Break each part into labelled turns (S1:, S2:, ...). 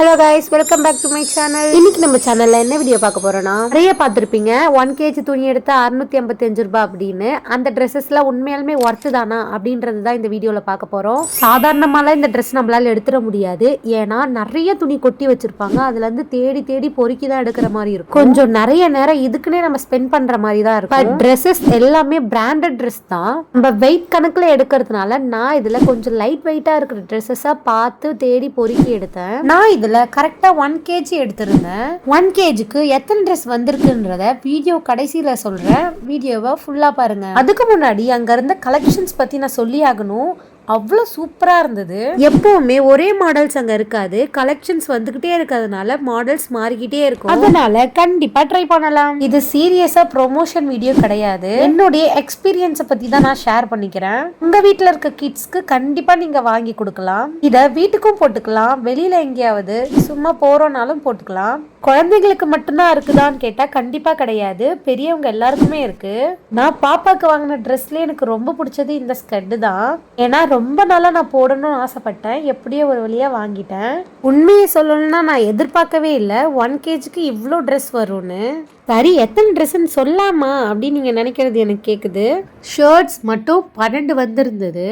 S1: Hello guys, welcome back to my channel. இன்னைக்கு நம்ம சேனல்ல என்ன வீடியோ பார்க்க போறோம்னா, நிறைய பார்த்துருப்பீங்க 1 kg துணி எடுத்தா 655 ரூபாய் அப்படின்னு. அந்த ட்ரெஸ்ஸஸ்லாம் உண்மையாலுமே ஒர்த்து தானா அப்படின்றது தான் இந்த வீடியோல பார்க்க போறோம். சாதாரணமாலாம் இந்த ட்ரெஸ் நம்மளால எடுத்துட முடியாது. ஏன்னா நிறைய துணி கொட்டி வச்சிருப்பாங்க. அதுல இருந்து தேடி தேடி பொறுக்கி தான் எடுக்கிற மாதிரி இருக்கும். கொஞ்சம் நிறைய நேரம் இதுக்குன்னே நம்ம ஸ்பெண்ட் பண்ற மாதிரி தான் இருக்கும். பட் ட்ரெஸ்ஸஸ் எல்லாமே பிராண்டட் ட்ரெஸ் தான். நம்ம வெயிட் கணக்குல எடுக்கிறதுனால நான் இதுல கொஞ்சம் லைட் வெயிட்டா இருக்கிற ட்ரெஸ்ஸஸா பார்த்து தேடி பொறுக்கி எடுத்தேன். நான் இதுல கரெக்டா 1 kg எடுத்திருந்தேன். 1 kgக்கு எத்தனை ட்ரெஸ் வந்திருக்குன்றத வீடியோ கடைசியில சொல்றேன். வீடியோவை ஃபுல்லா பாருங்க. அதுக்கு முன்னாடி அங்க இருந்த கலெக்ஷன்ஸ் பத்தி நான் சொல்லி ஆகணும். அவ்வளோ சூப்பராக இருந்தது. எப்பவுமே ஒரே மாடல்ஸ் அங்கே இருக்காது. கலெக்ஷன்ஸ் வந்துகிட்டே இருக்கிறதுனால மாடல்ஸ் மாறிக்கிட்டே இருக்கும். அதனால கண்டிப்பாக ட்ரை பண்ணலாம். இது சீரியஸாக ப்ரொமோஷன் வீடியோ கிடையாது. என்னுடைய எக்ஸ்பீரியன்ஸை பற்றி தான் நான் ஷேர் பண்ணிக்கிறேன். உங்கள் வீட்டில் இருக்க கிட்ஸ்க்கு கண்டிப்பாக நீங்கள் வாங்கி கொடுக்கலாம். இதை வீட்டுக்கும் போட்டுக்கலாம், வெளியில் எங்கேயாவது சும்மா போகிறோனாலும் போட்டுக்கலாம். குழந்தைங்களுக்கு மட்டும்தான் இருக்குதான்னு கேட்டால் கண்டிப்பாக கிடையாது, பெரியவங்க எல்லாருக்குமே இருக்கு. நான் பாப்பாவுக்கு வாங்கின ட்ரெஸ்ல எனக்கு ரொம்ப பிடிச்சது இந்த ஸ்கர்ட் தான். ஏன்னா ரொம்ப நாளா நான் போடணும்னு ஆசைப்பட்டேன். எப்படியோ ஒரு வழியா வாங்கிட்டேன். உண்மையை சொல்லணும்னா நான் எதிர்பார்க்கவே இல்லை 1 kgக்கு இவ்வளோ ட்ரெஸ் வரும்னு. சரி, எத்தனை ட்ரெஸ்ன்னு சொல்லாமா அப்படின்னு நீங்க நினைக்கிறது எனக்கு கேக்குது. ஷர்ட்ஸ் மட்டும் 12 வந்திருந்தது,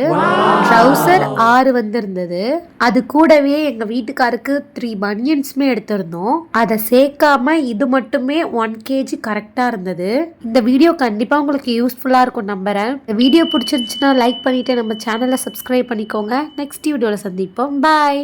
S1: ட்ரௌசர் 6 வந்திருந்தது. அது கூடவே எங்க வீட்டுக்காருக்கு 3 பனியன்ஸுமே எடுத்திருந்தோம். அதை சேர்க்காம இது மட்டுமே 1 kg கரெக்டா இருந்தது. இந்த வீடியோ கண்டிப்பா உங்களுக்கு யூஸ்ஃபுல்லா இருக்கும் நம்புறேன். இந்த வீடியோ பிடிச்சிருந்துச்சுன்னா லைக் பண்ணிட்டு நம்ம சேனலை சப்ஸ்கிரைப் பண்ணிக்கோங்க. நெக்ஸ்ட் வீடியோல சந்திப்போம். பாய்.